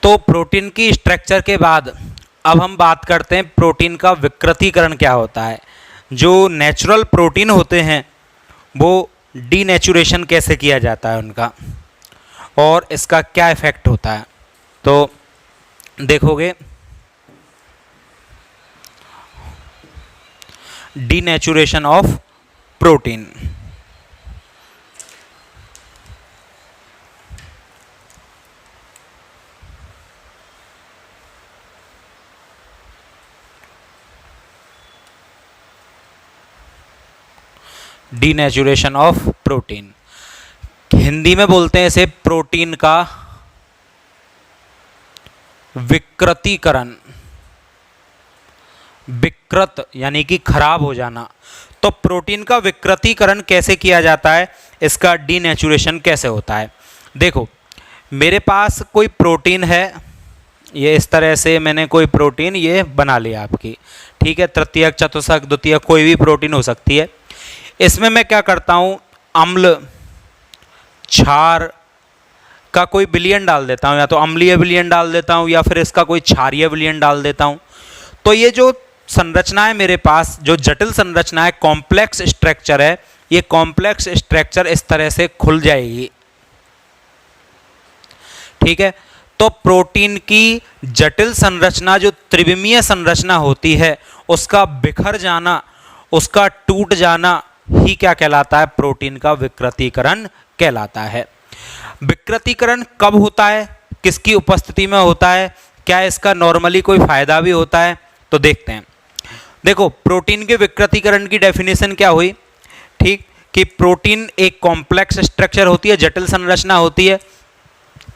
तो प्रोटीन की स्ट्रक्चर के बाद अब हम बात करते हैं प्रोटीन का विकृतीकरण क्या होता है। जो नेचुरल प्रोटीन होते हैं वो डीनेचुरेशन कैसे किया जाता है उनका, और इसका क्या इफेक्ट होता है। तो देखोगे denaturation of protein. Denaturation of protein, Hindi में बोलते हैं इसे प्रोटीन का विकृतीकरण। विकृत यानी कि खराब हो जाना। तो प्रोटीन का विकृतीकरण कैसे किया जाता है, इसका डीनेचुरेशन कैसे होता है। देखो मेरे पास कोई प्रोटीन है, ये इस तरह से मैंने कोई प्रोटीन ये बना लिया आपकी, ठीक है, तृतीयक चतुर्थक द्वितीयक कोई भी प्रोटीन हो सकती है। इसमें मैं क्या करता हूँ, अम्ल क्षार का कोई विलयन डाल देता हूँ, या तो अम्लीय विलयन डाल देता हूँ या फिर इसका कोई क्षारीय विलयन डाल देता हूँ। तो ये जो संरचना है मेरे पास, जो जटिल संरचना है, कॉम्प्लेक्स स्ट्रक्चर है, ये कॉम्प्लेक्स स्ट्रक्चर इस तरह से खुल जाएगी, ठीक है। तो प्रोटीन की जटिल संरचना, जो त्रिविमीय संरचना होती है, उसका बिखर जाना, उसका टूट जाना ही क्या कहलाता है, प्रोटीन का विकृतीकरण कहलाता है। विकृतीकरण कब होता है, किसकी उपस्थिति में होता है, क्या इसका नॉर्मली कोई फायदा भी होता है, तो देखते हैं। देखो प्रोटीन के विकृतीकरण की डेफिनेशन क्या हुई, ठीक, कि प्रोटीन एक कॉम्प्लेक्स स्ट्रक्चर होती है, जटिल संरचना होती है।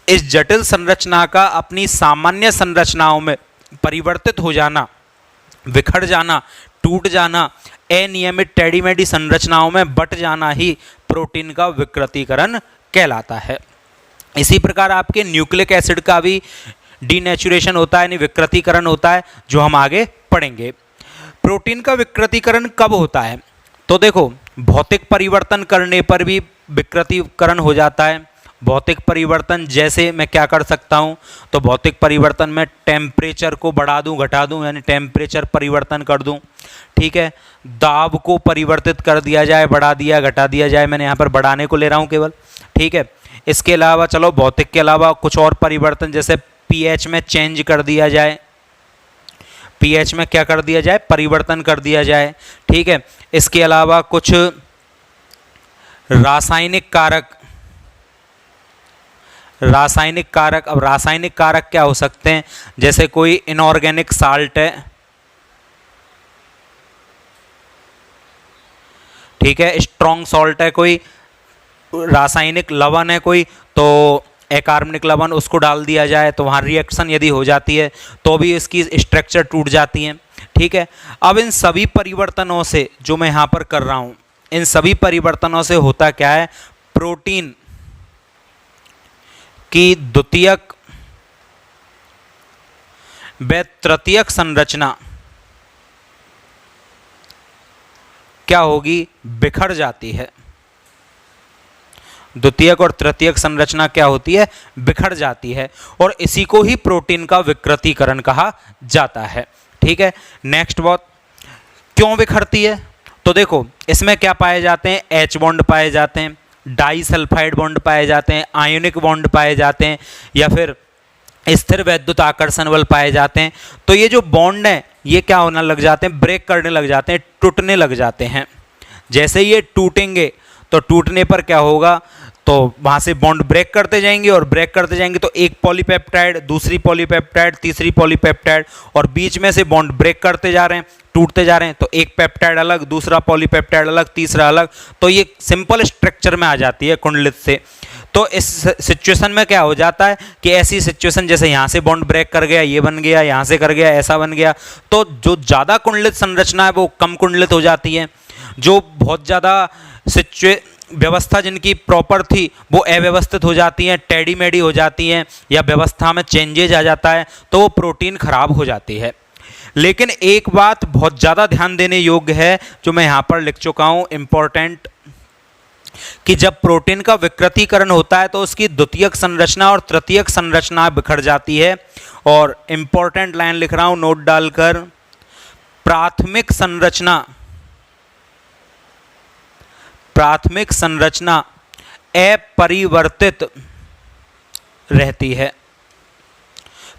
इस जटिल संरचना का अपनी सामान्य संरचनाओं में परिवर्तित हो जाना, बिखर जाना, टूट जाना, अनियमित टेढ़ी मेढ़ी संरचनाओं में बट जाना ही प्रोटीन का विकृतीकरण कहलाता है। इसी प्रकार आपके न्यूक्लिक एसिड का भी डीनेचुरेशन होता है, यानी विकृतीकरण होता है, जो हम आगे पढ़ेंगे। प्रोटीन का विकृतीकरण कब होता है, तो देखो भौतिक परिवर्तन करने पर भी विकृतीकरण हो जाता है। भौतिक परिवर्तन जैसे मैं क्या कर सकता हूँ, तो भौतिक परिवर्तन में टेम्परेचर को बढ़ा दूँ घटा दूँ, यानी टेम्परेचर परिवर्तन कर दूँ, ठीक है। दाब को परिवर्तित कर दिया जाए, बढ़ा दिया घटा दिया जाए, मैंने यहाँ पर बढ़ाने को ले रहा हूँ केवल, ठीक है। इसके अलावा चलो भौतिक के अलावा कुछ और परिवर्तन, जैसे पीएच में चेंज कर दिया जाए, पीएच में क्या कर दिया जाए, परिवर्तन कर दिया जाए, ठीक है। इसके अलावा कुछ रासायनिक कारक, अब रासायनिक कारक क्या हो सकते हैं, जैसे कोई इनऑर्गेनिक साल्ट है, ठीक है, स्ट्रॉन्ग सॉल्ट है, कोई रासायनिक लवण है कोई, तो अकार्बनिक लवण, उसको डाल दिया जाए तो वहाँ रिएक्शन यदि हो जाती है तो भी इसकी स्ट्रक्चर टूट जाती है, ठीक है। अब इन सभी परिवर्तनों से, जो मैं यहाँ पर कर रहा हूँ, इन सभी परिवर्तनों से होता क्या है, प्रोटीन की द्वितीयक व तृतीयक संरचना क्या होगी, बिखर जाती है। द्वितीयक और तृतीयक संरचना क्या होती है, बिखर जाती है, और इसी को ही प्रोटीन का विकृतीकरण कहा जाता है, ठीक है। नेक्स्ट बात, क्यों बिखरती है, तो देखो इसमें क्या पाए जाते हैं, एच बॉन्ड पाए जाते हैं, डाई सल्फाइड बॉन्ड पाए जाते हैं, आयोनिक बॉन्ड पाए जाते हैं, या फिर स्थिर वैद्युत आकर्षण बल पाए जाते हैं। तो ये जो बॉन्ड है ये क्या होने लग जाते हैं, ब्रेक करने लग जाते हैं, टूटने लग जाते हैं। जैसे ये टूटेंगे तो टूटने पर क्या होगा, तो वहाँ से बॉन्ड ब्रेक करते जाएंगे, और ब्रेक करते जाएंगे तो एक पॉलीपेप्टाइड, दूसरी पॉलीपेप्टाइड, तीसरी पॉलीपेप्टाइड, और बीच में से बॉन्ड ब्रेक करते जा रहे हैं, टूटते जा रहे हैं, तो एक पेप्टाइड अलग, दूसरा पॉलीपेप्टाइड अलग, तीसरा अलग, तो ये सिंपल स्ट्रक्चर में आ जाती है कुंडलित से। तो इस सिचुएशन में क्या हो जाता है कि ऐसी सिचुएशन, जैसे यहाँ से बॉन्ड ब्रेक कर गया, ये बन गया, यहाँ से कर गया, ऐसा बन गया, तो जो ज़्यादा कुंडलित संरचना है वो कम कुंडलित हो जाती है, जो बहुत ज़्यादा व्यवस्था जिनकी प्रॉपर थी वो अव्यवस्थित हो जाती हैं, टेढ़ी मेढ़ी हो जाती हैं, या व्यवस्था में चेंजेज आ जाता है, तो वो प्रोटीन खराब हो जाती है। लेकिन एक बात बहुत ज़्यादा ध्यान देने योग्य है, जो मैं यहाँ पर लिख चुका हूँ, इम्पोर्टेंट कि जब प्रोटीन का विकृतीकरण होता है तो उसकी द्वितीयक संरचना और तृतीयक संरचना बिखर जाती है। और इंपॉर्टेंट लाइन लिख रहा हूं नोट डालकर, प्राथमिक संरचना अपरिवर्तित रहती है।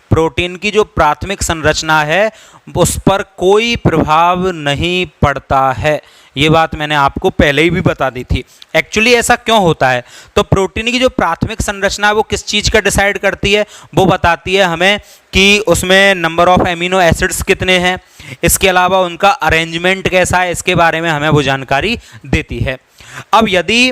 प्रोटीन की जो प्राथमिक संरचना है उस पर कोई प्रभाव नहीं पड़ता है। ये बात मैंने आपको पहले ही भी बता दी थी। एक्चुअली ऐसा क्यों होता है? तो प्रोटीन की जो प्राथमिक संरचना है वो किस चीज़ का डिसाइड करती है? वो बताती है हमें कि उसमें नंबर ऑफ एमिनो एसिड्स कितने हैं, इसके अलावा उनका अरेंजमेंट कैसा है, इसके बारे में हमें वो जानकारी देती है। अब यदि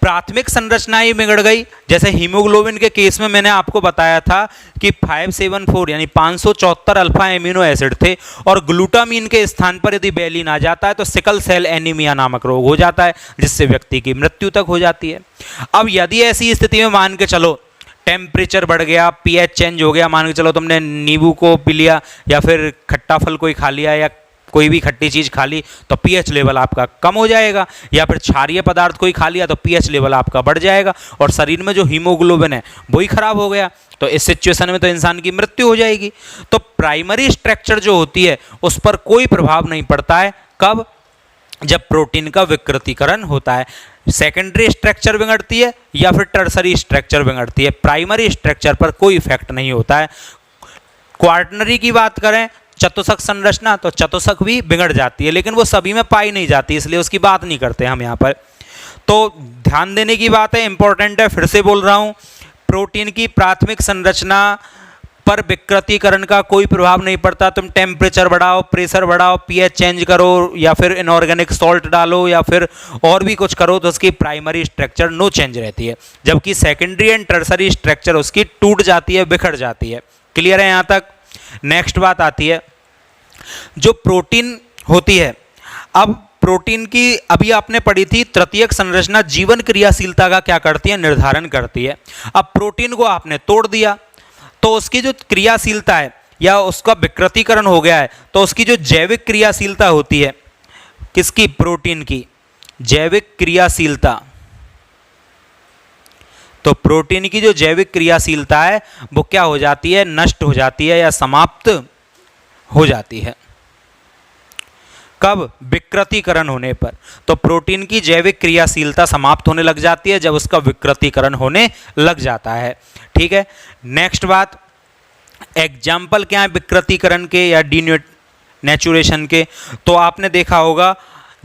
प्राथमिक संरचना ही बिगड़ गई, जैसे हीमोग्लोबिन के केस में मैंने आपको बताया था कि 574 यानी 574 अल्फा एमिनो एसिड थे और ग्लूटामीन के स्थान पर यदि वैलिन आ जाता है तो सिकल सेल एनीमिया नामक रोग हो जाता है, जिससे व्यक्ति की मृत्यु तक हो जाती है। अब यदि ऐसी स्थिति में मान के चलो टेम्परेचर बढ़ गया, पीएच चेंज हो गया, मान के चलो तुमने नींबू को पी लिया या फिर खट्टा फल कोई खा लिया या कोई भी खट्टी चीज़ खा ली तो पीएच लेवल आपका कम हो जाएगा, या फिर क्षारीय पदार्थ कोई खा लिया तो पीएच लेवल आपका बढ़ जाएगा और शरीर में जो हीमोग्लोबिन है वही खराब हो गया। तो इस सिचुएशन में तो इंसान की मृत्यु हो जाएगी। तो प्राइमरी स्ट्रक्चर जो होती है उस पर कोई प्रभाव नहीं पड़ता है। कब? जब प्रोटीन का विकृतीकरण होता है। सेकेंडरी स्ट्रक्चर बिगड़ती है या फिर टर्सरी स्ट्रक्चर बिगड़ती है, प्राइमरी स्ट्रक्चर पर कोई इफेक्ट नहीं होता है। क्वार्टनरी की बात करें, चतुष्क संरचना, तो चतुष्क भी बिगड़ जाती है, लेकिन वो सभी में पाई नहीं जाती, इसलिए उसकी बात नहीं करते हम यहाँ पर। तो ध्यान देने की बात है, इंपॉर्टेंट है, फिर से बोल रहा हूँ, प्रोटीन की प्राथमिक संरचना पर विकृतीकरण का कोई प्रभाव नहीं पड़ता। तुम टेम्परेचर बढ़ाओ, प्रेशर बढ़ाओ, पीएच चेंज करो या फिर इनऑर्गेनिक सॉल्ट डालो या फिर और भी कुछ करो तो उसकी प्राइमरी स्ट्रक्चर नो चेंज रहती है, जबकि सेकेंडरी एंड टर्सरी स्ट्रक्चर उसकी टूट जाती है, बिखर जाती है। क्लियर है यहाँ तक? नेक्स्ट बात आती है जो प्रोटीन होती है। अब प्रोटीन की अभी आपने पढ़ी थी तृतीयक संरचना जीवन क्रियाशीलता का क्या करती है, निर्धारण करती है। अब प्रोटीन को आपने तोड़ दिया तो उसकी जो क्रियाशीलता है या उसका विकृतीकरण हो गया है तो उसकी जो जैविक क्रियाशीलता होती है, किसकी? प्रोटीन की जैविक क्रियाशीलता। तो प्रोटीन की जो जैविक क्रियाशीलता है वो क्या हो जाती है? नष्ट हो जाती है या समाप्त हो जाती है। कब? विकृतीकरण होने पर। तो प्रोटीन की जैविक क्रियाशीलता समाप्त होने लग जाती है जब उसका विकृतीकरण होने लग जाता है। ठीक है। नेक्स्ट बात, एग्जाम्पल क्या है विकृतीकरण के या डीनेचुरेशन के? तो आपने देखा होगा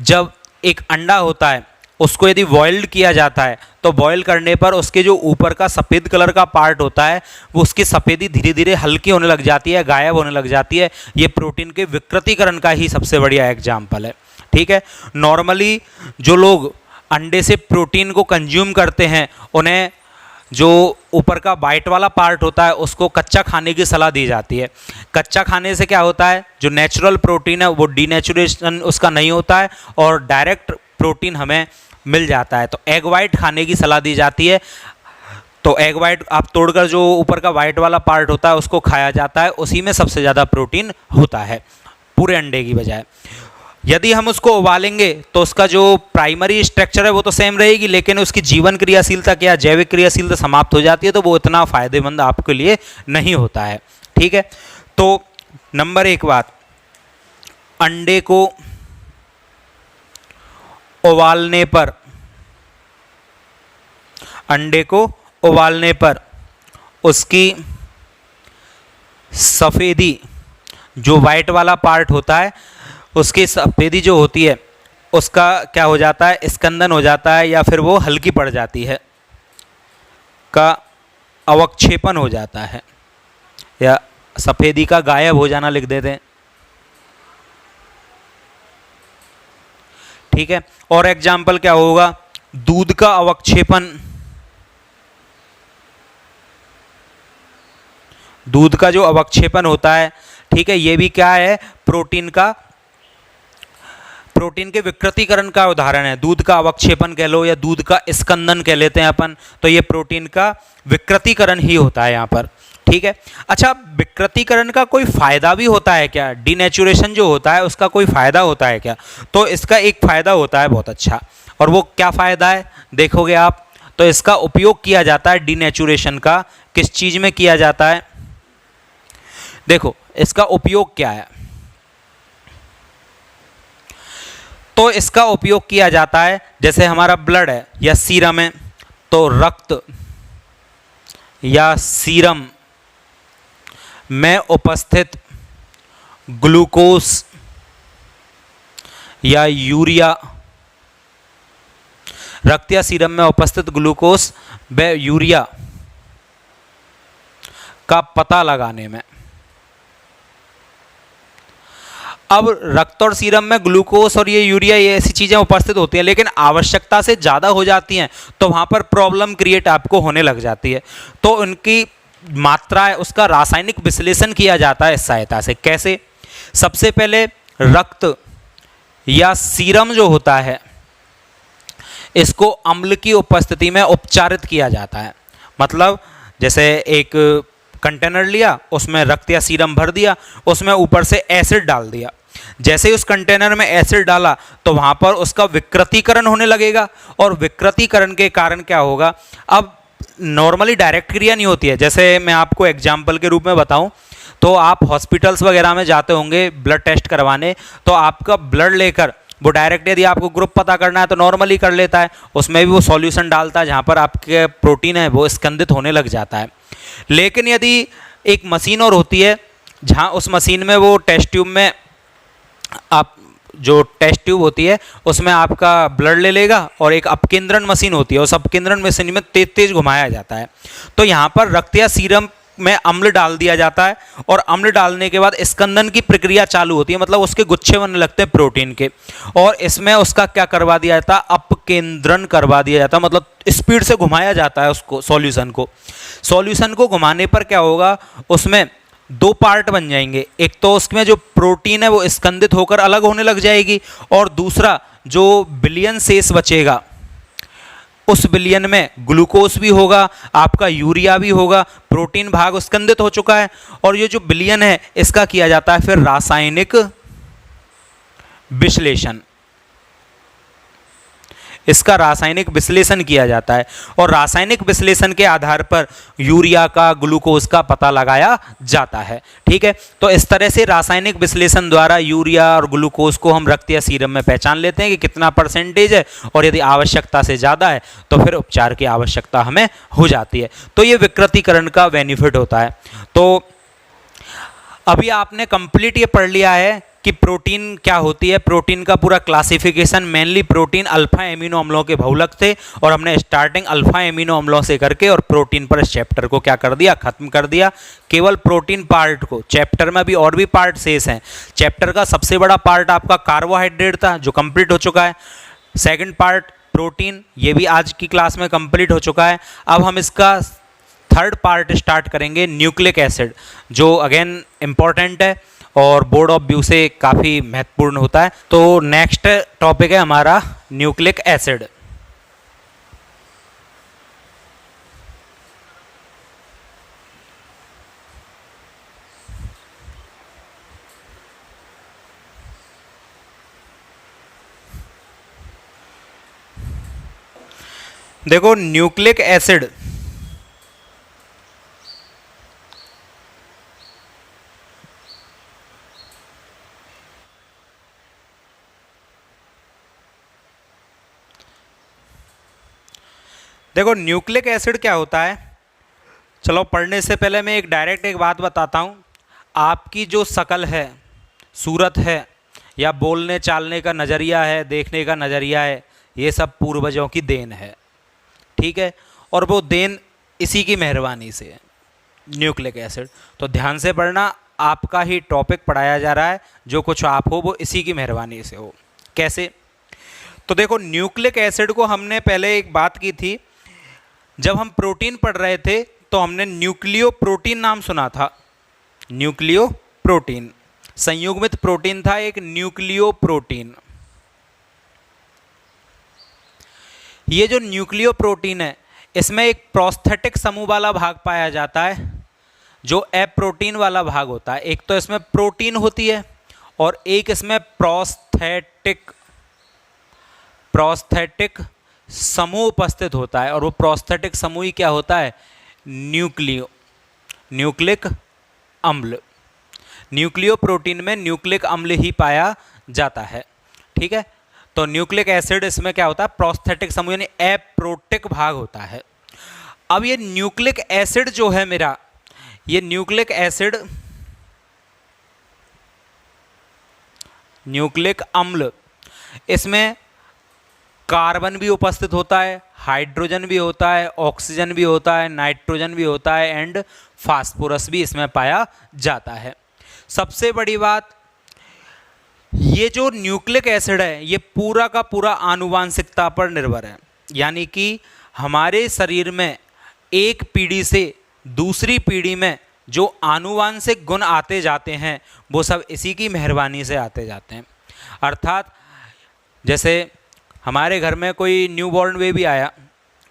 जब एक अंडा होता है उसको यदि बॉइल्ड किया जाता है तो बॉयल करने पर उसके जो ऊपर का सफ़ेद कलर का पार्ट होता है वो उसकी सफ़ेदी धीरे धीरे हल्की होने लग जाती है, गायब होने लग जाती है। ये प्रोटीन के विकृतीकरण का ही सबसे बढ़िया एग्जाम्पल है। ठीक है। नॉर्मली जो लोग अंडे से प्रोटीन को कंज्यूम करते हैं उन्हें जो ऊपर का वाइट वाला पार्ट होता है उसको कच्चा खाने की सलाह दी जाती है। कच्चा खाने से क्या होता है, जो नेचुरल प्रोटीन है वो डीनेचुरेशन उसका नहीं होता है और डायरेक्ट प्रोटीन हमें मिल जाता है। तो एग वाइट खाने की सलाह दी जाती है। तो एग वाइट आप तोड़कर जो ऊपर का वाइट वाला पार्ट होता है उसको खाया जाता है, उसी में सबसे ज़्यादा प्रोटीन होता है पूरे अंडे की बजाय। यदि हम उसको उबालेंगे तो उसका जो प्राइमरी स्ट्रक्चर है वो तो सेम रहेगी, लेकिन उसकी जीवन क्रियाशीलता क्या, जैविक क्रियाशीलता समाप्त हो जाती है, तो वो इतना फायदेमंद आपके लिए नहीं होता है। ठीक है। तो नंबर एक बात, अंडे को उबालने पर उसकी सफ़ेदी जो वाइट वाला पार्ट होता है उसकी सफ़ेदी जो होती है उसका क्या हो जाता है, स्कंदन हो जाता है या फिर वो हल्की पड़ जाती है, का अवक्षेपण हो जाता है या सफ़ेदी का गायब हो जाना लिख देते हैं। ठीक है। और एग्जाम्पल क्या होगा, दूध का अवक्षेपण, दूध का जो अवक्षेपण होता है, ठीक है, ये भी क्या है, प्रोटीन के विकृतीकरण का उदाहरण है। दूध का अवक्षेपण कह लो या दूध का स्कंदन कह लेते हैं अपन, तो ये प्रोटीन का विकृतीकरण ही होता है यहाँ पर। ठीक है। अच्छा, विकृतीकरण का कोई फायदा भी होता है क्या? डीनेचुरेशन जो होता है उसका कोई फायदा होता है क्या? तो इसका एक फायदा होता है बहुत अच्छा, और वो क्या फ़ायदा है देखोगे आप, तो इसका उपयोग किया जाता है डीनेचुरेशन का। किस चीज़ में किया जाता है, देखो इसका उपयोग क्या है। तो इसका उपयोग किया जाता है, जैसे हमारा ब्लड है या सीरम है, तो रक्त या सीरम में उपस्थित ग्लूकोज या यूरिया, रक्त या सीरम में उपस्थित ग्लूकोज व यूरिया का पता लगाने में। अब रक्त और सीरम में ग्लूकोज और ये यूरिया, ये ऐसी चीजें उपस्थित होती हैं, लेकिन आवश्यकता से ज़्यादा हो जाती हैं तो वहाँ पर प्रॉब्लम क्रिएट आपको होने लग जाती है। तो उनकी मात्रा है उसका रासायनिक विश्लेषण किया जाता है इस सहायता से। कैसे, सबसे पहले रक्त या सीरम जो होता है इसको अम्ल की उपस्थिति में उपचारित किया जाता है। मतलब जैसे एक कंटेनर लिया, उसमें रक्त या सीरम भर दिया, उसमें ऊपर से एसिड डाल दिया। जैसे ही उस कंटेनर में एसिड डाला तो वहाँ पर उसका विकृतीकरण होने लगेगा, और विकृतीकरण के कारण क्या होगा, अब नॉर्मली डायरेक्ट क्रिया नहीं होती है। जैसे मैं आपको एग्जाम्पल के रूप में बताऊं तो आप हॉस्पिटल्स वगैरह में जाते होंगे ब्लड टेस्ट करवाने, तो आपका ब्लड लेकर वो डायरेक्ट यदि आपको ग्रुप पता करना है तो नॉर्मली कर लेता है, उसमें भी वो सॉल्यूशन डालता है जहाँ पर आपके प्रोटीन है वो स्कंदित होने लग जाता है। लेकिन यदि एक मशीन और होती है जहाँ उस मशीन में वो टेस्ट ट्यूब में आप जो टेस्ट ट्यूब होती है उसमें आपका ब्लड ले लेगा, और एक अपकेंद्रण मशीन होती है, उस अपकेंद्रण मशीन में तेज तेज घुमाया जाता है। तो यहाँ पर रक्त या सीरम में अम्ल डाल दिया जाता है, और अम्ल डालने के बाद स्कंदन की प्रक्रिया चालू होती है, मतलब उसके गुच्छे बनने लगते हैं प्रोटीन के, और इसमें उसका क्या करवा दिया जाता है, अपकेंद्रण करवा दिया जाता है, मतलब स्पीड से घुमाया जाता है उसको, सॉल्यूशन को घुमाने पर क्या होगा, उसमें दो पार्ट बन जाएंगे। एक तो उसमें जो प्रोटीन है वो स्कंदित होकर अलग होने लग जाएगी, और दूसरा जो विलयन शेष बचेगा उस विलयन में ग्लूकोज भी होगा, आपका यूरिया भी होगा, प्रोटीन भाग स्कंदित हो चुका है, और ये जो विलयन है इसका किया जाता है फिर रासायनिक विश्लेषण। इसका रासायनिक विश्लेषण किया जाता है, और रासायनिक विश्लेषण के आधार पर यूरिया का, ग्लूकोज का पता लगाया जाता है। ठीक है, तो इस तरह से रासायनिक विश्लेषण द्वारा यूरिया और ग्लूकोज को हम रक्त या सीरम में पहचान लेते हैं कि कितना परसेंटेज है, और यदि आवश्यकता से ज़्यादा है तो फिर उपचार की आवश्यकता हमें हो जाती है। तो ये विकृतीकरण का बेनिफिट होता है। तो अभी आपने कंप्लीट ये पढ़ लिया है कि प्रोटीन क्या होती है, प्रोटीन का पूरा classification. Mainly protein alpha amino अम्लों के बहुलक थे, और हमने स्टार्टिंग अल्फा एमिनो अम्लों से करके और प्रोटीन पर इस चैप्टर को क्या कर दिया, खत्म कर दिया। केवल प्रोटीन पार्ट को, चैप्टर में भी और भी पार्ट शेष हैं। चैप्टर का सबसे बड़ा पार्ट आपका कार्बोहाइड्रेट था जो कंप्लीट हो चुका है। सेकेंड पार्ट प्रोटीन, ये भी आज की क्लास में कंप्लीट हो चुका है। अब हम इसका थर्ड पार्ट स्टार्ट करेंगे, न्यूक्लिक एसिड, जो अगेन इंपॉर्टेंट है और बोर्ड ऑफ व्यू से काफ़ी महत्वपूर्ण होता है। तो नेक्स्ट टॉपिक है हमारा न्यूक्लिक एसिड। देखो न्यूक्लिक एसिड देखो न्यूक्लिक एसिड क्या होता है, चलो पढ़ने से पहले मैं एक बात बताता हूँ। आपकी जो शकल है, सूरत है, या बोलने चालने का नज़रिया है, देखने का नज़रिया है, ये सब पूर्वजों की देन है। ठीक है, और वो देन इसी की मेहरबानी से है, न्यूक्लिक एसिड। तो ध्यान से पढ़ना, आपका ही टॉपिक पढ़ाया जा रहा है, जो कुछ आप हो वो इसी की मेहरबानी से हो। कैसे, तो देखो न्यूक्लिक एसिड को हमने पहले एक बात की थी, जब हम प्रोटीन पढ़ रहे थे तो हमने न्यूक्लियो प्रोटीन नाम सुना था। न्यूक्लियो प्रोटीन संयुग्मित प्रोटीन था, एक न्यूक्लियो प्रोटीन। ये जो न्यूक्लियो प्रोटीन है इसमें एक प्रोस्थेटिक समूह वाला भाग पाया जाता है जो एप्रोटीन वाला भाग होता है। एक तो इसमें प्रोटीन होती है और एक इसमें प्रोस्थेटिक समूह उपस्थित होता है, और वो प्रोस्थेटिक समूह ही क्या होता है? न्यूक्लिक अम्ल। न्यूक्लियो प्रोटीन में न्यूक्लिक अम्ल ही पाया जाता है। ठीक है, तो न्यूक्लिक एसिड इसमें क्या होता है? प्रोस्थेटिक समूह यानी एप्रोटिक भाग होता है। अब ये न्यूक्लिक एसिड जो है मेरा, ये न्यूक्लिक एसिड, न्यूक्लिक अम्ल, इसमें कार्बन भी उपस्थित होता है, हाइड्रोजन भी होता है, ऑक्सीजन भी होता है, नाइट्रोजन भी होता है एंड फास्फोरस भी इसमें पाया जाता है। सबसे बड़ी बात, ये जो न्यूक्लिक एसिड है ये पूरा का पूरा आनुवांशिकता पर निर्भर है, यानी कि हमारे शरीर में एक पीढ़ी से दूसरी पीढ़ी में जो आनुवांशिक गुण आते जाते हैं वो सब इसी की मेहरबानी से आते जाते हैं। अर्थात जैसे हमारे घर में कोई न्यूबॉर्न बेबी आया,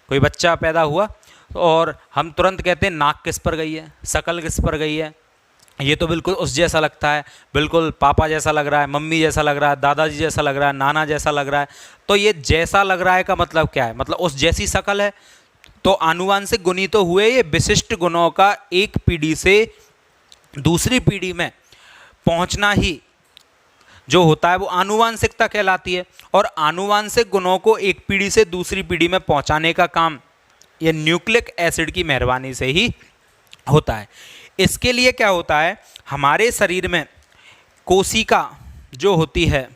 कोई बच्चा पैदा हुआ, और हम तुरंत कहते हैं नाक किस पर गई है, शकल किस पर गई है, ये तो बिल्कुल उस जैसा लगता है, बिल्कुल पापा जैसा लग रहा है, मम्मी जैसा लग रहा है, दादाजी जैसा लग रहा है, नाना जैसा लग रहा है। तो ये जैसा लग रहा है का मतलब क्या है? मतलब उस जैसी शकल है। तो आनुवांशिक गुण ही तो हुए, ये विशिष्ट गुणों का एक पीढ़ी से दूसरी पीढ़ी में पहुंचना ही जो होता है वो आनुवांशिकता कहलाती है। और आनुवांशिक गुणों को एक पीढ़ी से दूसरी पीढ़ी में पहुंचाने का काम ये न्यूक्लिक एसिड की मेहरबानी से ही होता है। इसके लिए क्या होता है, हमारे शरीर में कोशिका जो होती है,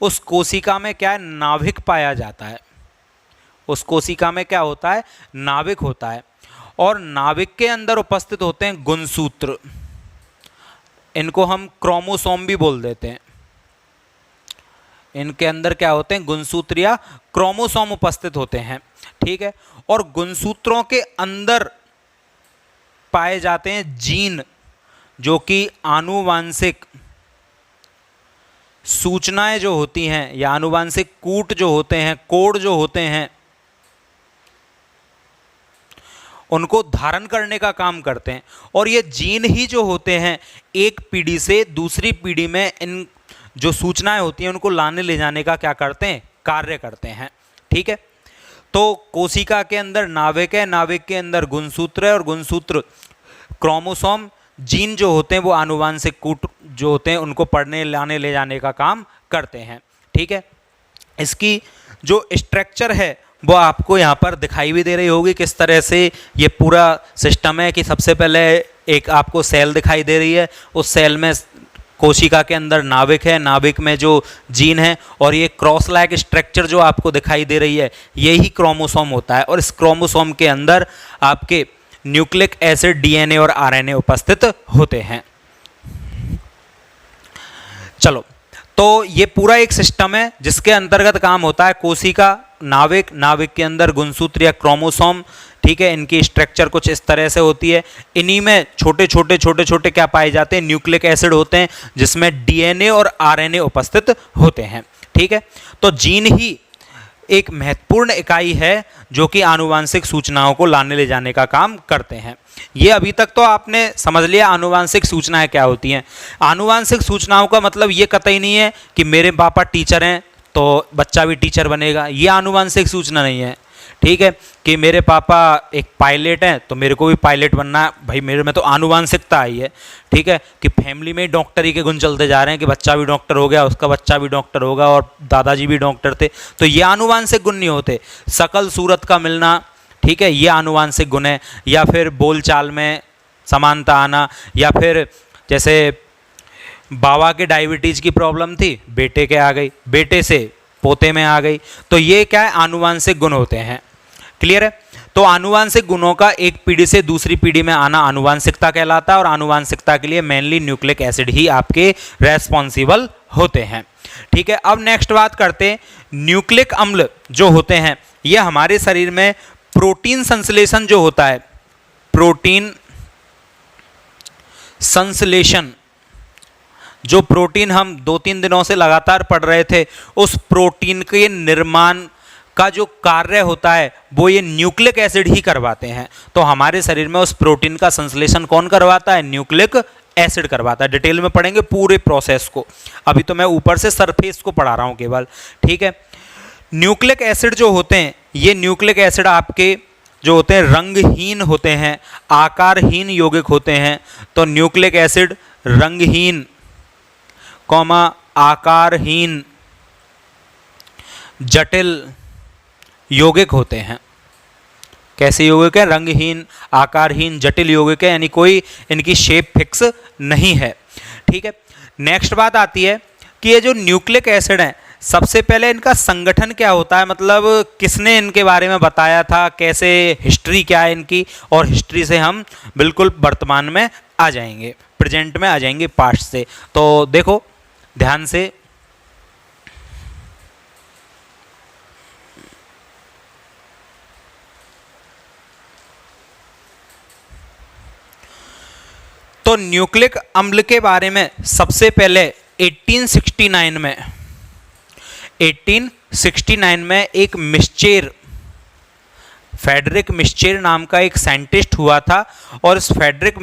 उस कोशिका में क्या है? नाभिक पाया जाता है। उस कोशिका में क्या होता है? नाभिक होता है, और नाभिक के अंदर उपस्थित होते हैं गुणसूत्र। इनको हम क्रोमोसोम भी बोल देते हैं। इनके अंदर क्या होते हैं? गुणसूत्र या क्रोमोसोम उपस्थित होते हैं। ठीक है, और गुणसूत्रों के अंदर पाए जाते हैं जीन, जो कि आनुवांशिक सूचनाएं जो होती हैं या आनुवांशिक कूट जो होते हैं, कोड जो होते हैं, उनको धारण करने का काम करते हैं। और ये जीन ही जो होते हैं एक पीढ़ी से दूसरी पीढ़ी में इन जो सूचनाएं होती हैं उनको लाने ले जाने का क्या करते हैं? कार्य करते हैं। ठीक है, तो कोशिका के अंदर नाभिक है, नाभिक के अंदर गुणसूत्र है, और गुणसूत्र क्रोमोसोम, जीन जो होते हैं वो आनुवांशिक कूट जो होते हैं उनको पढ़ने लाने ले जाने का काम करते हैं। ठीक है, इसकी जो स्ट्रक्चर है वो आपको यहाँ पर दिखाई भी दे रही होगी किस तरह से ये पूरा सिस्टम है। कि सबसे पहले एक आपको सेल दिखाई दे रही है, उस सेल में कोशिका के अंदर नाभिक है, नाभिक में जो जीन है, और ये क्रॉस लाइक स्ट्रक्चर जो आपको दिखाई दे रही है यही क्रोमोसोम होता है। और इस क्रोमोसोम के अंदर आपके न्यूक्लिक एसिड, डीएनए और आरएनए उपस्थित होते हैं। चलो, तो ये पूरा एक सिस्टम है जिसके अंतर्गत काम होता है कोशिका, नाभिक, नाभिक के अंदर गुणसूत्र या क्रोमोसोम। ठीक है, इनकी स्ट्रक्चर कुछ इस तरह से होती है। इन्हीं में छोटे छोटे क्या पाए जाते हैं? न्यूक्लिक एसिड होते हैं, जिसमें डीएनए और आरएनए उपस्थित होते हैं। ठीक है, तो जीन ही एक महत्वपूर्ण इकाई है जो कि आनुवांशिक सूचनाओं को लाने ले जाने का काम करते हैं। ये अभी तक तो आपने समझ लिया आनुवांशिक सूचनाएं क्या होती हैं। आनुवांशिक सूचनाओं का मतलब ये कतई नहीं है कि मेरे पापा टीचर हैं तो बच्चा भी टीचर बनेगा, ये आनुवांशिक सूचना नहीं है। ठीक है, कि मेरे पापा एक पायलट हैं तो मेरे को भी पायलट बनना है, भाई मेरे में तो आनुवांशिकता आई है। ठीक है, कि फैमिली में ही डॉक्टरी के गुण चलते जा रहे हैं कि बच्चा भी डॉक्टर हो गया, उसका बच्चा भी डॉक्टर होगा, और दादाजी भी डॉक्टर थे, तो ये आनुवांशिक गुण नहीं होते। शकल सूरत का मिलना, ठीक है, ये आनुवांशिक गुण है। या फिर बोलचाल में समानता आना, या फिर जैसे बाबा के डायबिटीज़ की प्रॉब्लम थी, बेटे के आ गई, बेटे से पोते में आ गई, तो ये क्या है? आनुवांशिक गुण होते हैं। क्लियर है? तो आनुवांशिक गुणों का एक पीढ़ी से दूसरी पीढ़ी में आना आनुवांशिकता कहलाता है, और आनुवांशिकता के लिए मेनली न्यूक्लिक एसिड ही आपके रेस्पॉन्सिबल होते हैं। ठीक है, अब नेक्स्ट बात करते हैं न्यूक्लिक अम्ल जो होते हैं, ये हमारे शरीर में प्रोटीन संश्लेषण जो होता है, प्रोटीन संश्लेषण, जो प्रोटीन हम 2-3 दिनों से लगातार पढ़ रहे थे, उस प्रोटीन के निर्माण का जो कार्य होता है वो ये न्यूक्लिक एसिड ही करवाते हैं। तो हमारे शरीर में उस प्रोटीन का संश्लेषण कौन करवाता है? न्यूक्लिक एसिड करवाता है। डिटेल में पढ़ेंगे पूरे प्रोसेस को, अभी तो मैं ऊपर से सरफेस को पढ़ा रहा हूँ केवल। ठीक है, न्यूक्लिक एसिड जो होते हैं, ये न्यूक्लिक एसिड आपके जो होते हैं रंगहीन होते हैं, आकारहीन यौगिक होते हैं। तो न्यूक्लिक एसिड रंगहीन कॉमा आकारहीन जटिल यौगिक होते हैं। कैसे यौगिक है? रंगहीन, आकारहीन, जटिल यौगिक है, यानी कोई इनकी शेप फिक्स नहीं है। ठीक है, नेक्स्ट बात आती है कि ये जो न्यूक्लिक एसिड हैं, सबसे पहले इनका संगठन क्या होता है, मतलब किसने इनके बारे में बताया था, कैसे, हिस्ट्री क्या है इनकी, और हिस्ट्री से हम बिल्कुल वर्तमान में आ जाएंगे, प्रेजेंट में आ जाएंगे पास्ट से। तो देखो ध्यान से, तो न्यूक्लिक अम्ल के बारे में सबसे पहले 1869 में एक मिस्चेर, फेडरिक मिस्चेर नाम का एक साइंटिस्ट हुआ था। और इस फेडरिक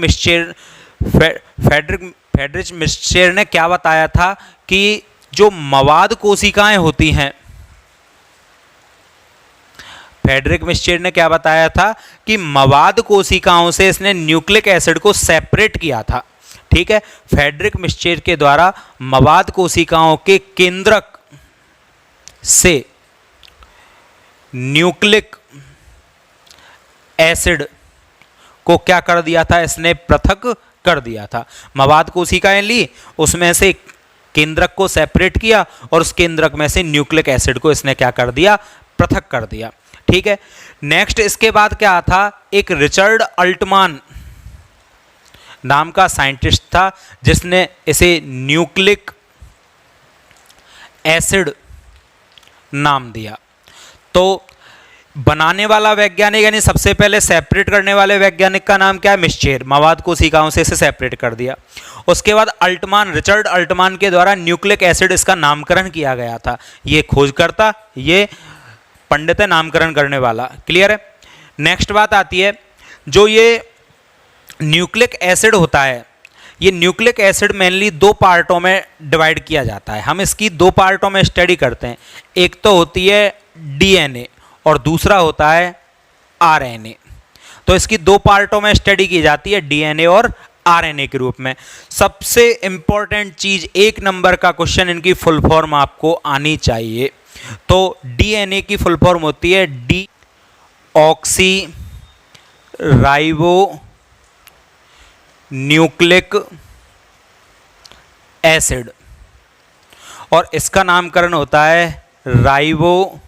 मिस्चेर ने क्या बताया था कि जो मवाद कोशिकाएं होती हैं, फेडरिक मिस्चेर ने क्या बताया था कि मवाद कोशिकाओं से इसने न्यूक्लिक एसिड को सेपरेट किया था। ठीक है, फेडरिक मिस्चेर के द्वारा मवाद कोशिकाओं के केंद्रक से न्यूक्लिक एसिड को क्या कर दिया था, इसने पृथक कर दिया था। मवाद कोशिकाएं ली, उसमें से केंद्रक को सेपरेट किया और उस केंद्रक में से न्यूक्लिक एसिड को इसने क्या कर दिया, पृथक कर दिया। ठीक है, नेक्स्ट इसके बाद क्या था, एक रिचर्ड अल्टमान नाम का साइंटिस्ट था जिसने इसे न्यूक्लिक एसिड नाम दिया। तो बनाने वाला वैज्ञानिक यानी सबसे पहले सेपरेट करने वाले वैज्ञानिक का नाम क्या है, मिस्चेर, मवाद कोशिकाओं से इसे सेपरेट कर दिया। उसके बाद अल्टमान, रिचर्ड अल्टमान के द्वारा न्यूक्लिक एसिड इसका नामकरण किया गया था। ये खोजकर्ता, ये पंडित है नामकरण करने वाला। क्लियर है। नेक्स्ट बात आती है, जो ये न्यूक्लिक एसिड होता है, ये न्यूक्लिक एसिड मेनली दो पार्टों में डिवाइड किया जाता है। हम इसकी दो पार्टों में स्टडी करते हैं, एक तो होती है डीएनए और दूसरा होता है आरएनए। तो इसकी दो पार्टों में स्टडी की जाती है, डीएनए और आरएनए के रूप में। सबसे इंपॉर्टेंट चीज, एक नंबर का क्वेश्चन, इनकी फुल फॉर्म आपको आनी चाहिए। तो डीएनए की फुल फॉर्म होती है D oxy ribo nucleic acid, और इसका नामकरण होता है राइबो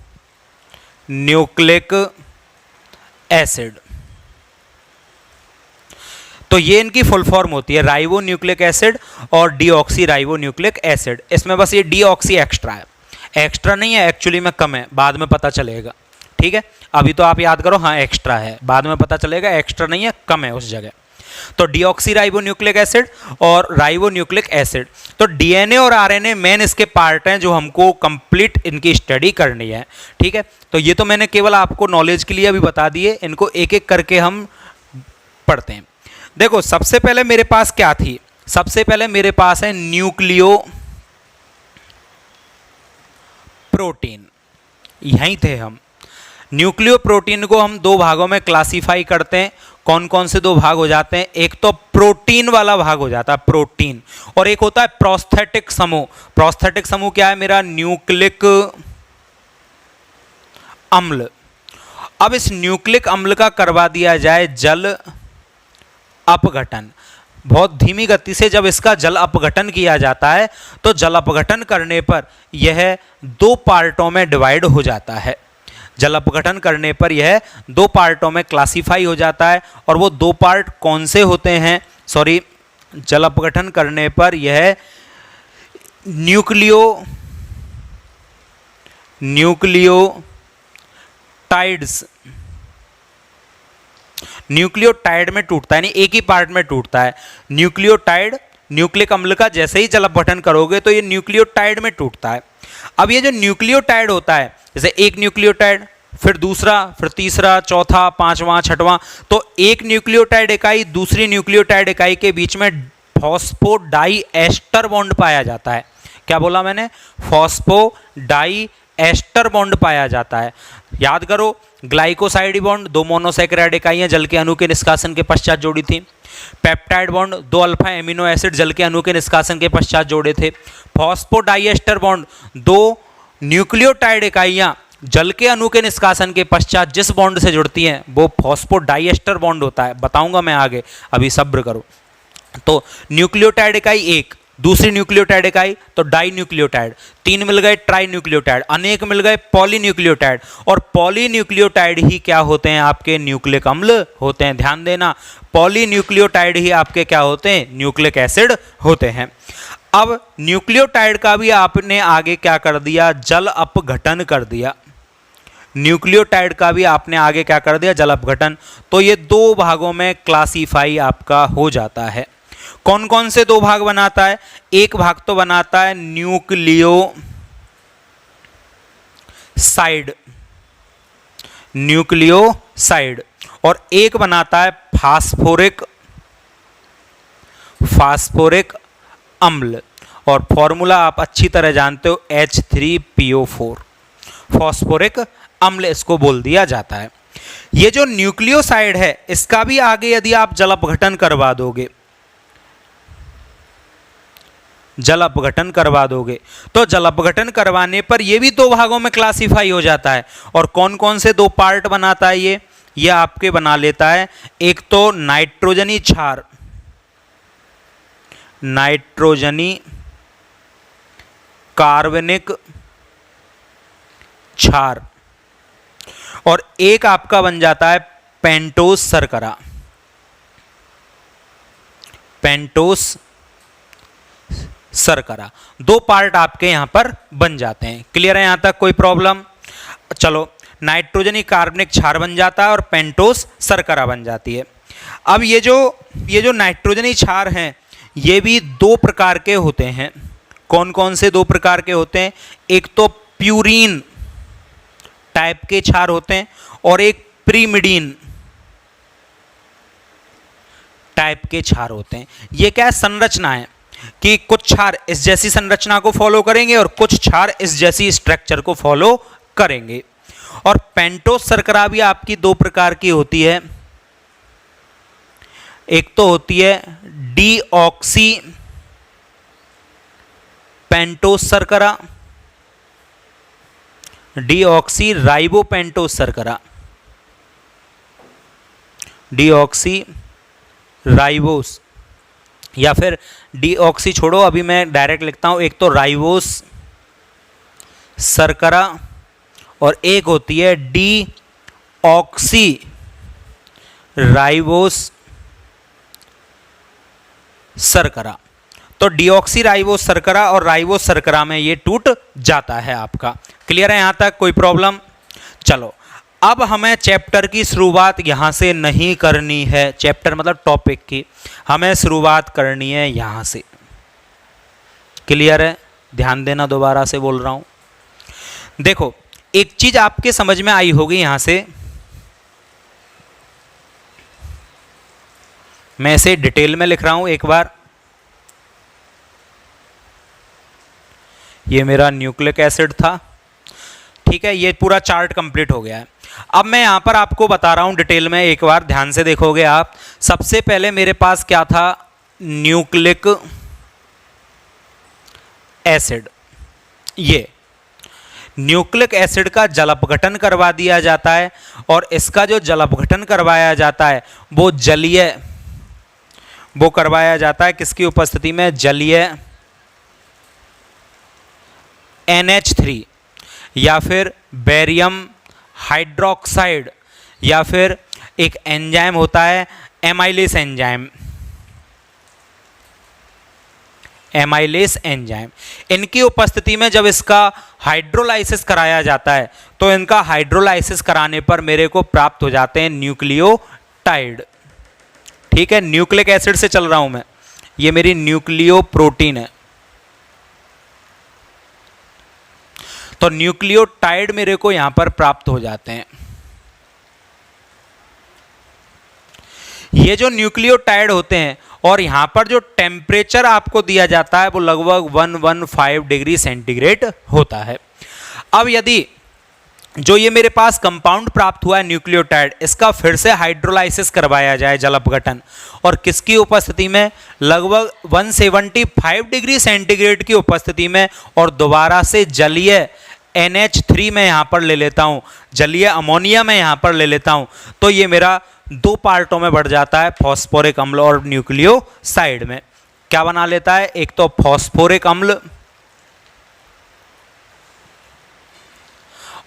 न्यूक्लिक एसिड। तो ये इनकी फुल फॉर्म होती है, राइबो न्यूक्लिक एसिड और डीऑक्सी राइबो न्यूक्लिक एसिड। इसमें बस ये डीऑक्सी एक्स्ट्रा है, एक्स्ट्रा नहीं है, एक्चुअली में कम है, बाद में पता चलेगा। ठीक है, अभी तो आप याद करो, हाँ एक्स्ट्रा है, बाद में पता चलेगा एक्स्ट्रा नहीं है, कम है उस जगह। तो डीऑक्सी राइबो न्यूक्लिक एसिड और राइबो न्यूक्लिक एसिड। तो डीएनए और आरएनए मेन इसके पार्ट हैं जो हमको कंप्लीट इनकी स्टडी करनी है। ठीक है, तो ये तो मैंने केवल आपको नॉलेज के लिए अभी बता दिए, इनको एक एक करके हम पढ़ते हैं। देखो सबसे पहले मेरे पास क्या थी, सबसे पहले मेरे पास है न्यूक्लियो प्रोटीन, यहीं थे हम। न्यूक्लियो प्रोटीन को हम दो भागों में क्लासिफाई करते हैं। कौन कौन से दो भाग हो जाते हैं, एक तो प्रोटीन वाला भाग हो जाता है प्रोटीन, और एक होता है प्रोस्थेटिक समूह। प्रोस्थेटिक समूह क्या है मेरा, न्यूक्लिक अम्ल। अब इस न्यूक्लिक अम्ल का करवा दिया जाए जल अपघटन, बहुत धीमी गति से जब इसका जल अपघटन किया जाता है तो जल अपघटन करने पर यह दो पार्टों में डिवाइड हो जाता है। जल अपघटन करने पर यह दो पार्टों में क्लासिफाई हो जाता है, और वो दो पार्ट कौन से होते हैं, सॉरी, जल अपघटन करने पर यह न्यूक्लियोटाइड में टूटता है, यानी एक ही पार्ट में टूटता है। न्यूक्लियोटाइड, न्यूक्लिक अम्ल का जैसे ही जल अपघटन करोगे तो ये न्यूक्लियोटाइड में टूटता है। अब ये जो न्यूक्लियोटाइड होता है, जैसे एक न्यूक्लियोटाइड, फिर दूसरा, फिर तीसरा, चौथा, पांचवा, छठवां, तो एक न्यूक्लियोटाइड इकाई दूसरी न्यूक्लियोटाइड इकाई के बीच में फॉस्फोडाई एस्टर बॉन्ड पाया जाता है। क्या बोला मैंने, फॉस्फोडाई एस्टर बॉन्ड पाया जाता है। याद करो, ग्लाइकोसाइड बॉन्ड 2 मोनोसैकेराइड इकाइयां जल के अणु के निष्कासन के पश्चात जोड़ी थी। Peptide bond 2 alpha amino acid जल के अणु के निष्कासन के पश्चात जोड़े थे। फॉस्फोडाइएस्टर बॉन्ड 2 न्यूक्लियोटाइड इकाइयां जल के अणु के निष्कासन के पश्चात जिस बॉन्ड से जुड़ती हैं वो फॉस्फोडाइएस्टर बॉन्ड होता है। बताऊंगा मैं आगे, अभी सब्र करो। तो न्यूक्लियोटाइड इकाई एक, दूसरी न्यूक्लियोटाइड इकाई तो डाई न्यूक्लियोटाइड, 3 मिल गए ट्राई न्यूक्लियोटाइड, अनेक मिल गए पॉलीन्यूक्लियोटाइड। और पॉलीन्यूक्लियोटाइड ही क्या होते हैं? आपके न्यूक्लिक अम्ल होते हैं। ध्यान देना, पॉलीन्यूक्लियोटाइड ही आपके क्या होते हैं? न्यूक्लिक एसिड होते हैं। अब न्यूक्लियोटाइड का भी आपने आगे क्या कर दिया? जल अपघटन कर दिया। न्यूक्लियोटाइड का भी आपने आगे क्या कर दिया? जल अपघटन। तो ये 2 भागों में क्लासीफाई आपका हो जाता है। कौन कौन से 2 भाग बनाता है? एक भाग तो बनाता है न्यूक्लियोसाइड, और एक बनाता है फास्फोरिक अम्ल। और फॉर्मूला आप अच्छी तरह जानते हो, H3PO4, फॉस्फोरिक अम्ल इसको बोल दिया जाता है। ये जो न्यूक्लियोसाइड है इसका भी आगे यदि आप जल अपघटन करवा दोगे, तो जल अपघटन करवाने पर ये भी 2 भागों में क्लासिफाई हो जाता है। और कौन कौन से 2 पार्ट बनाता है ये आपके बना लेता है। एक तो नाइट्रोजनी कार्बनिक क्षार, और एक आपका बन जाता है पेंटोस शर्करा। 2 पार्ट आपके यहां पर बन जाते हैं। क्लियर है यहां तक? कोई प्रॉब्लम? चलो, नाइट्रोजनी कार्बनिक क्षार बन जाता है और पेंटोस शर्करा बन जाती है। अब ये जो नाइट्रोजनी क्षार हैं ये भी 2 प्रकार के होते हैं। कौन कौन से 2 प्रकार के होते हैं? एक तो प्यूरीन टाइप के क्षार होते हैं और एक प्रीमिडीन टाइप के क्षार होते हैं। ये क्या संरचना है कि कुछ क्षार इस जैसी संरचना को फॉलो करेंगे और कुछ क्षार इस जैसी स्ट्रक्चर को फॉलो करेंगे। और पेंटोस शर्करा भी आपकी 2 प्रकार की होती है। एक तो होती है डीऑक्सी पेंटोस शर्करा, डीऑक्सी राइबोपेंटोस शर्करा, डीऑक्सी राइबोस, या फिर डीऑक्सी छोड़ो, अभी मैं डायरेक्ट लिखता हूं। एक तो राइबोस शर्करा और एक होती है डीऑक्सी राइबोस शर्करा। तो डीऑक्सी राइबोस शर्करा और राइबोस शर्करा में ये टूट जाता है आपका। क्लियर है यहां तक? कोई प्रॉब्लम? चलो, अब हमें चैप्टर की शुरुआत यहां से नहीं करनी है। चैप्टर मतलब टॉपिक की हमें शुरुआत करनी है यहां से। क्लियर है? ध्यान देना, दोबारा से बोल रहा हूं। देखो, एक चीज आपके समझ में आई होगी यहां से, मैं इसे डिटेल में लिख रहा हूं एक बार। ये मेरा न्यूक्लिक एसिड था, ठीक है। ये पूरा चार्ट कंप्लीट हो गया है। अब मैं यहां पर आपको बता रहा हूं डिटेल में, एक बार ध्यान से देखोगे आप। सबसे पहले मेरे पास क्या था? Nucleic acid. ये न्यूक्लिक एसिड का जल अपघटन करवा दिया जाता है और इसका जो जल अपघटन करवाया जाता है वो जलीय, वो करवाया जाता है किसकी उपस्थिति में? जलीय NH3 या फिर बेरियम हाइड्रोक्साइड, या फिर एक एंजाइम होता है एमाइलेस एंजाइम। इनकी उपस्थिति में जब इसका हाइड्रोलाइसिस कराया जाता है तो इनका हाइड्रोलाइसिस कराने पर मेरे को प्राप्त हो जाते हैं न्यूक्लियोटाइड। ठीक है, न्यूक्लिक एसिड से चल रहा हूं मैं, ये मेरी न्यूक्लियो प्रोटीन है। तो न्यूक्लियोटाइड मेरे को यहां पर प्राप्त हो जाते हैं। ये जो न्यूक्लियोटाइड होते हैं और यहां पर जो टेम्परेचर आपको दिया जाता है वो लगभग 115 डिग्री सेंटीग्रेड होता है। अब यदि जो ये मेरे पास कंपाउंड प्राप्त हुआ है न्यूक्लियोटाइड, इसका फिर से हाइड्रोलाइसिस करवाया जाए जल अपघटन, और किसकी उपस्थिति में, लगभग 175 डिग्री सेंटीग्रेड की उपस्थिति में, और दोबारा से जलीय NH3 में यहां पर ले लेता हूं, जलीय अमोनिया में यहां पर ले लेता हूं, तो ये मेरा दो पार्टों में बढ़ जाता है, फॉस्फोरिक अम्ल और न्यूक्लियोसाइड में। क्या बना लेता है, एक तो फॉस्फोरिक अम्ल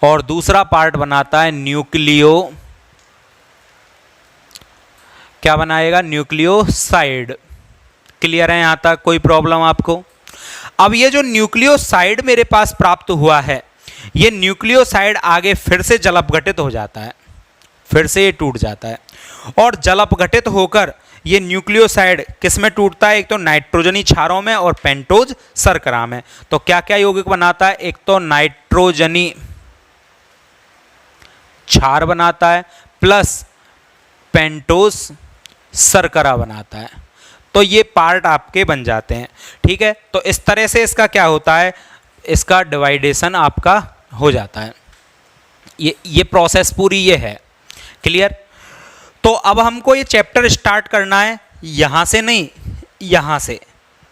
और दूसरा पार्ट बनाता है क्या बनाएगा, न्यूक्लियोसाइड। क्लियर है यहां तक, कोई प्रॉब्लम आपको? अब ये जो न्यूक्लियोसाइड मेरे पास प्राप्त हुआ है, ये न्यूक्लियोसाइड आगे फिर से जल अपघटित हो जाता है, फिर से ये टूट जाता है, और जल अपघटित होकर ये न्यूक्लियोसाइड किस में टूटता है, एक तो नाइट्रोजनी क्षारों में और पेंटोज शर्करा में। तो क्या क्या यौगिक बनाता है, एक तो नाइट्रोजनी क्षार बनाता है प्लस पेंटोज शर्करा बनाता है। तो ये पार्ट आपके बन जाते हैं, ठीक है। तो इस तरह से इसका क्या होता है, इसका डिवाइडेशन आपका हो जाता है। ये प्रोसेस पूरी ये है। क्लियर? तो अब हमको ये चैप्टर स्टार्ट करना है यहां से नहीं, यहां से,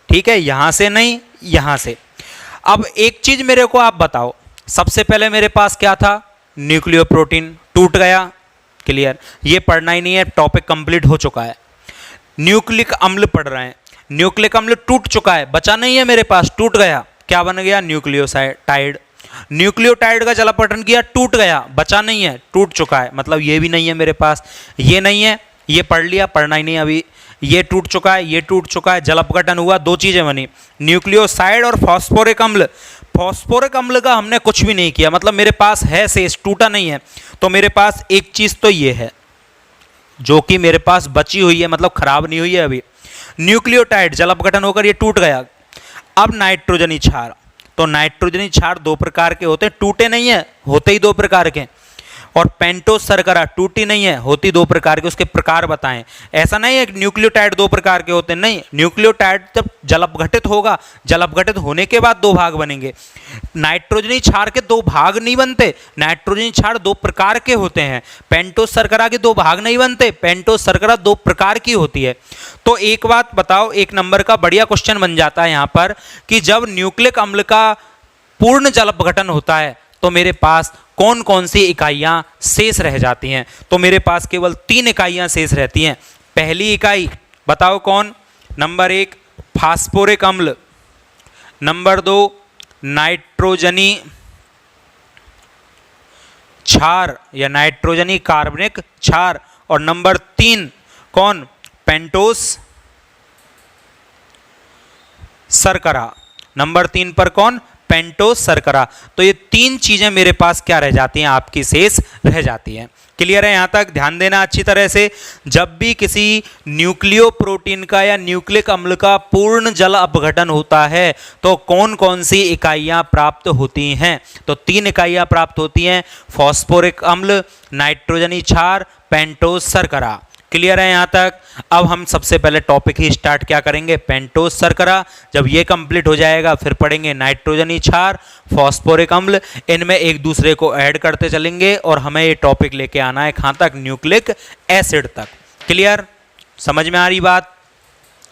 ठीक है, यहां से नहीं, यहां से। अब एक चीज मेरे को आप बताओ, सबसे पहले मेरे पास क्या था, न्यूक्लियोप्रोटीन टूट गया। क्लियर? ये पढ़ना ही नहीं है, टॉपिक कंप्लीट हो चुका है। न्यूक्लिक अम्ल पढ़ रहे हैं, न्यूक्लिक अम्ल टूट चुका है, बचा नहीं है मेरे पास, टूट गया, क्या बन गया, न्यूक्लियोटाइड। न्यूक्लियोटाइड का जल अपघटन किया, टूट गया, बचा नहीं है, टूट चुका है, मतलब ये भी नहीं है मेरे पास, ये नहीं है, ये पढ़ लिया, पढ़ना ही नहीं अभी। ये टूट चुका है, ये टूट चुका है, जल अपघटन हुआ, दो चीजें बनी, न्यूक्लियोसाइड और फॉस्फोरिक अम्ल। फॉस्फोरिक अम्ल का हमने कुछ भी नहीं किया, मतलब मेरे पास है शेष, टूटा नहीं है। तो मेरे पास एक चीज तो ये है जो कि मेरे पास बची हुई है, मतलब खराब नहीं हुई है अभी। न्यूक्लियोटाइड जल अपघटन होकर ये टूट गया। अब नाइट्रोजनी क्षार, तो नाइट्रोजनी क्षार दो प्रकार के होते हैं, टूटे नहीं है, होते ही दो प्रकार के। और पेंटोज शर्करा टूटी नहीं है, होती दो प्रकार के, उसके प्रकार बताएं। ऐसा नहीं है कि न्यूक्लियोटाइड दो प्रकार के होते हैं, नहीं, न्यूक्लियोटाइड जब जल अपघटित होगा, जल अपघटित होने के बाद दो भाग बनेंगे। नाइट्रोजनी क्षार के दो भाग नहीं बनते, नाइट्रोजनी क्षार दो प्रकार के होते हैं। पेंटोज शर्करा के दो भाग नहीं बनते, पेंटोज शर्करा दो प्रकार की होती है। तो एक बात बताओ, एक नंबर का बढ़िया क्वेश्चन बन जाता है यहां पर कि जब न्यूक्लिक अम्ल का पूर्ण जल अपघटन होता है तो मेरे पास कौन कौन सी इकाइयां शेष रह जाती हैं। तो मेरे पास केवल 3 इकाइयां शेष रहती हैं। पहली इकाई बताओ कौन, नंबर 1 फास्फोरिक अम्ल, नंबर 2 नाइट्रोजनी क्षार या नाइट्रोजनी कार्बनिक क्षार, और नंबर 3 कौन, पेंटोज शर्करा। नंबर 3 पर कौन, पेंटोज शर्करा। तो ये 3 चीजें मेरे पास क्या रह जाती हैं, आपकी शेष रह जाती हैं। क्लियर है? यहां तक ध्यान देना अच्छी तरह से। जब भी किसी न्यूक्लियो प्रोटीन का या न्यूक्लिक अम्ल का पूर्ण जल अपघटन होता है तो कौन कौन सी इकाइयां प्राप्त होती हैं, तो 3 इकाइयां प्राप्त होती हैं, फॉस्फोरिक अम्ल, नाइट्रोजनी क्षार, पेंटोज शर्करा। क्लियर है यहां तक? अब हम सबसे पहले टॉपिक ही स्टार्ट क्या करेंगे, पेंटोज शर्करा। जब ये कंप्लीट हो जाएगा फिर पढ़ेंगे नाइट्रोजनी क्षार, फॉस्फोरिक अम्ल, इनमें एक दूसरे को ऐड करते चलेंगे और हमें ये टॉपिक लेके आना है कहां तक, न्यूक्लिक एसिड तक। क्लियर? समझ में आ रही बात?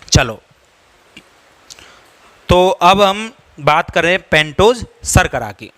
चलो, तो अब हम बात करें पेंटोज शर्करा की।